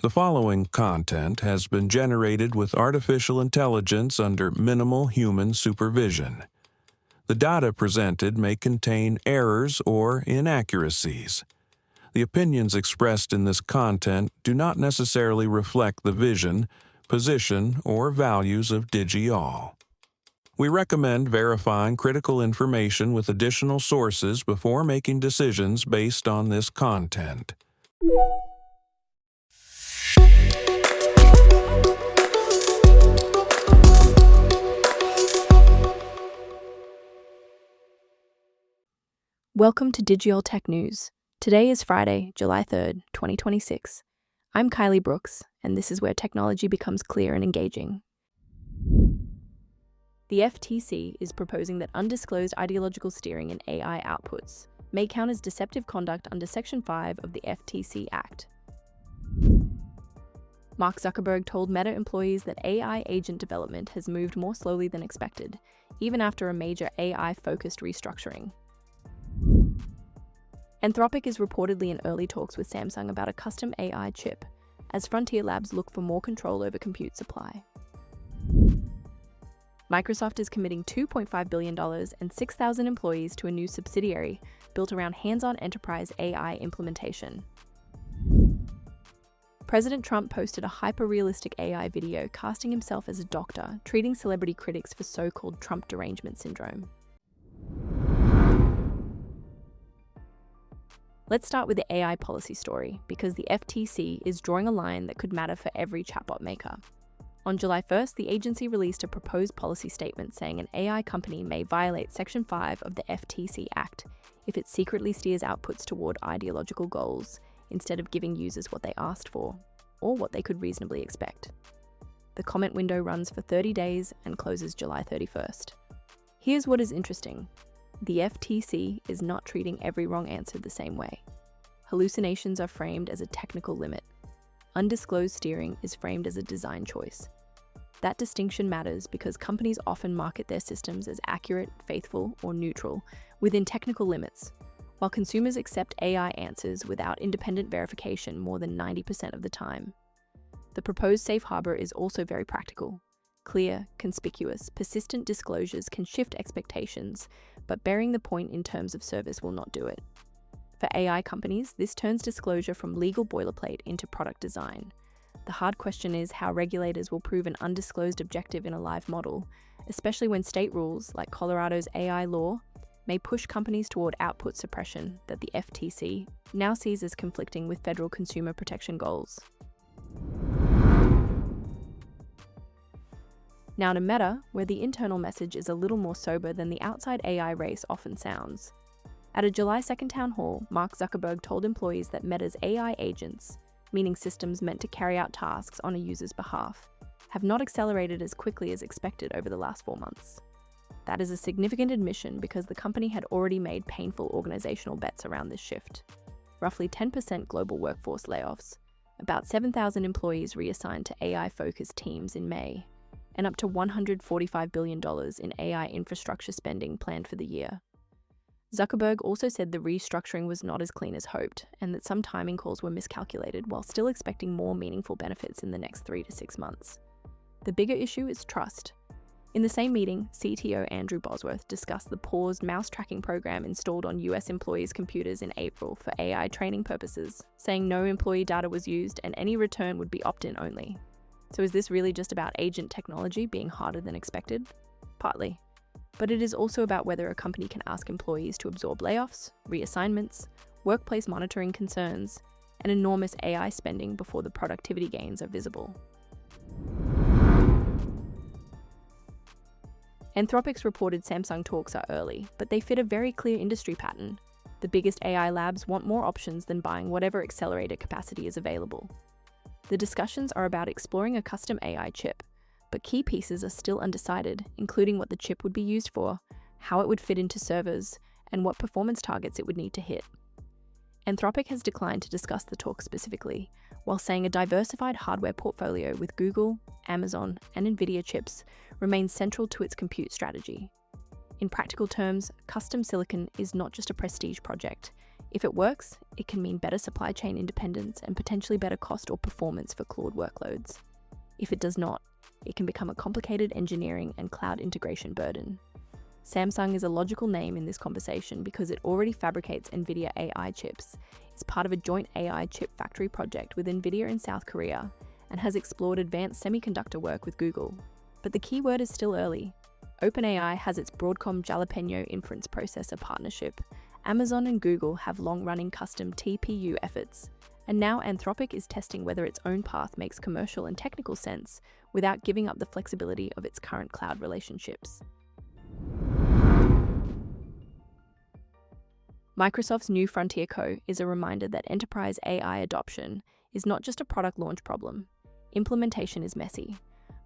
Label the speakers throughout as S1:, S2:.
S1: The following content has been generated with artificial intelligence under minimal human supervision. The data presented may contain errors or inaccuracies. The opinions expressed in this content do not necessarily reflect the vision, position, or values of DigiAll. We recommend verifying critical information with additional sources before making decisions based on this content.
S2: Welcome to DigiAll Tech News. Today is Friday, July 3rd, 2026. I'm Kylie Brooks, and this is where technology becomes clear and engaging. The F.T.C. is proposing that undisclosed ideological steering in AI outputs may count as deceptive conduct under Section 5 of the F.T.C. Act. Mark Zuckerberg told Meta employees that AI agent development has moved more slowly than expected, even after a major AI-focused restructuring. Anthropic is reportedly in early talks with Samsung about a custom AI chip, as Frontier Labs look for more control over compute supply. Microsoft is committing $2.5 billion and 6,000 employees to a new subsidiary built around hands-on enterprise AI implementation. President Trump posted a hyper-realistic AI video casting himself as a doctor, treating celebrity critics for so-called Trump derangement syndrome. Let's start with the AI policy story, because the F.T.C. is drawing a line that could matter for every chatbot maker. On July 1st, the agency released a proposed policy statement saying an AI company may violate Section 5 of the F.T.C. Act if it secretly steers outputs toward ideological goals instead of giving users what they asked for, or what they could reasonably expect. The comment window runs for 30 days and closes July 31st. Here's what is interesting. The F.T.C. is not treating every wrong answer the same way. Hallucinations are framed as a technical limit. Undisclosed steering is framed as a design choice. That distinction matters because companies often market their systems as accurate, faithful, or neutral within technical limits, while consumers accept AI answers without independent verification more than 90% of the time. The proposed safe harbor is also very practical. Clear, conspicuous, persistent disclosures can shift expectations, but bearing the point in terms of service will not do it. For AI companies, this turns disclosure from legal boilerplate into product design. The hard question is how regulators will prove an undisclosed objective in a live model, especially when state rules, like Colorado's AI law, may push companies toward output suppression that the F.T.C. now sees as conflicting with federal consumer protection goals. Now to Meta, where the internal message is a little more sober than the outside AI race often sounds. At a July 2nd town hall, Mark Zuckerberg told employees that Meta's AI agents, meaning systems meant to carry out tasks on a user's behalf, have not accelerated as quickly as expected over the last 4 months. That is a significant admission because the company had already made painful organizational bets around this shift. Roughly 10% global workforce layoffs, about 7,000 employees reassigned to AI-focused teams in May, and up to $145 billion in AI infrastructure spending planned for the year. Zuckerberg also said the restructuring was not as clean as hoped, and that some timing calls were miscalculated while still expecting more meaningful benefits in the next 3 to 6 months. The bigger issue is trust. In the same meeting, CTO Andrew Bosworth discussed the paused mouse tracking program installed on US employees' computers in April for AI training purposes, saying no employee data was used and any return would be opt-in only. So is this really just about agent technology being harder than expected? Partly. But it is also about whether a company can ask employees to absorb layoffs, reassignments, workplace monitoring concerns, and enormous AI spending before the productivity gains are visible. Anthropic's reported Samsung talks are early, but they fit a very clear industry pattern. The biggest AI labs want more options than buying whatever accelerator capacity is available. The discussions are about exploring a custom AI chip, but key pieces are still undecided, including what the chip would be used for, how it would fit into servers, and what performance targets it would need to hit. Anthropic has declined to discuss the talk specifically, while saying a diversified hardware portfolio with Google, Amazon, and Nvidia chips remains central to its compute strategy. In practical terms, custom silicon is not just a prestige project, If it works, it can mean better supply chain independence and potentially better cost or performance for Claude workloads. If it does not, it can become a complicated engineering and cloud integration burden. Samsung is a logical name in this conversation because it already fabricates Nvidia AI chips, is part of a joint AI chip factory project with Nvidia in South Korea, and has explored advanced semiconductor work with Google. But the key word is still early. OpenAI has its Broadcom Jalapeno inference processor partnership. Amazon and Google have long-running custom TPU efforts. And now Anthropic is testing whether its own path makes commercial and technical sense without giving up the flexibility of its current cloud relationships. Microsoft's new Frontier Co. is a reminder that enterprise AI adoption is not just a product launch problem. Implementation is messy.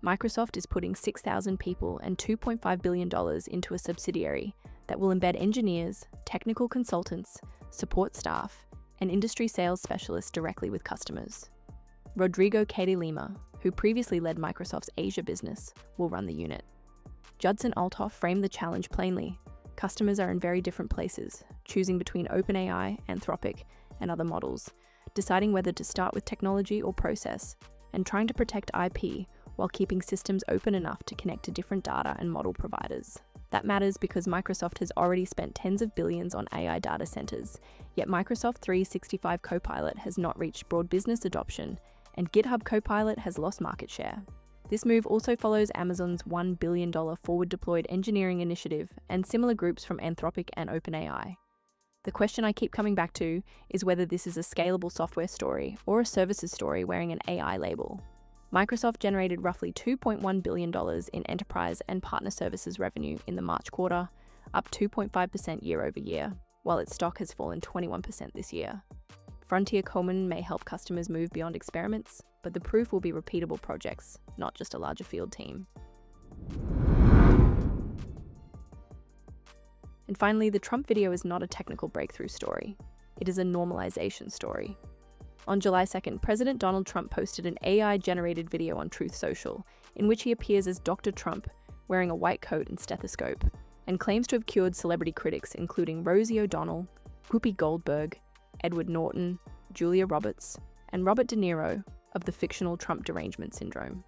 S2: Microsoft is putting 6,000 people and $2.5 billion into a subsidiary that will embed engineers, technical consultants, support staff, and industry sales specialists directly with customers. Rodrigo Cade Lima, who previously led Microsoft's Asia business, will run the unit. Judson Althoff framed the challenge plainly. Customers are in very different places, choosing between OpenAI, Anthropic, and other models, deciding whether to start with technology or process, and trying to protect IP while keeping systems open enough to connect to different data and model providers. That matters because Microsoft has already spent tens of billions on AI data centers, yet Microsoft 365 Copilot has not reached broad business adoption, and GitHub Copilot has lost market share. This move also follows Amazon's $1 billion forward-deployed engineering initiative and similar groups from Anthropic and OpenAI. The question I keep coming back to is whether this is a scalable software story or a services story wearing an AI label. Microsoft generated roughly $2.1 billion in enterprise and partner services revenue in the March quarter, up 2.5% year over year, while its stock has fallen 21% this year. Frontier Coleman may help customers move beyond experiments, but the proof will be repeatable projects, not just a larger field team. And finally, the Trump video is not a technical breakthrough story. It is a normalization story. On July 2nd, President Donald Trump posted an AI-generated video on Truth Social, in which he appears as Dr. Trump, wearing a white coat and stethoscope, and claims to have cured celebrity critics including Rosie O'Donnell, Whoopi Goldberg, Edward Norton, Julia Roberts, and Robert De Niro of the fictional Trump derangement syndrome.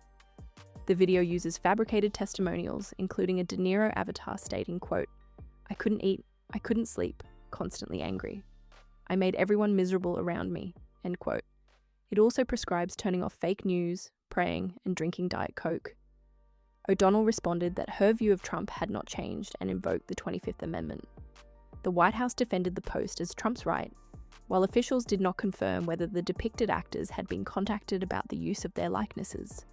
S2: The video uses fabricated testimonials, including a De Niro avatar stating, quote, "I couldn't eat, I couldn't sleep, constantly angry. I made everyone miserable around me," end quote. It also prescribes turning off fake news, praying, and drinking Diet Coke. O'Donnell responded that her view of Trump had not changed and invoked the 25th Amendment. The White House defended the post as Trump's right, while officials did not confirm whether the depicted actors had been contacted about the use of their likenesses.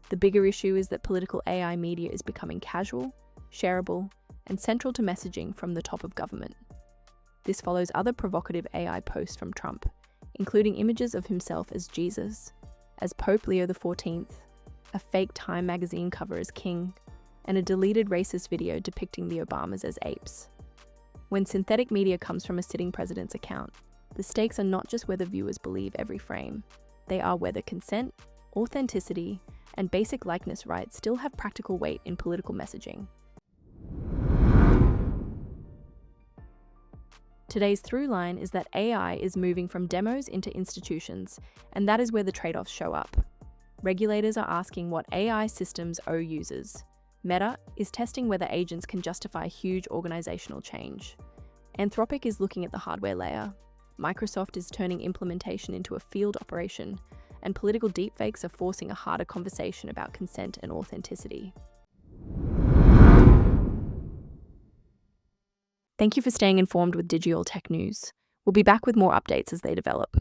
S2: The bigger issue is that political AI media is becoming casual, shareable, and central to messaging from the top of government. This follows other provocative AI posts from Trump, including images of himself as Jesus, as Pope Leo XIV, a fake Time magazine cover as king, and a deleted racist video depicting the Obamas as apes. When synthetic media comes from a sitting president's account, the stakes are not just whether viewers believe every frame, they are whether consent, authenticity, and basic likeness rights still have practical weight in political messaging. Today's through line is that AI is moving from demos into institutions, and that is where the trade-offs show up. Regulators are asking what AI systems owe users. Meta is testing whether agents can justify huge organizational change. Anthropic is looking at the hardware layer. Microsoft is turning implementation into a field operation, and political deepfakes are forcing a harder conversation about consent and authenticity. Thank you for staying informed with Digital Tech News. We'll be back with more updates as they develop.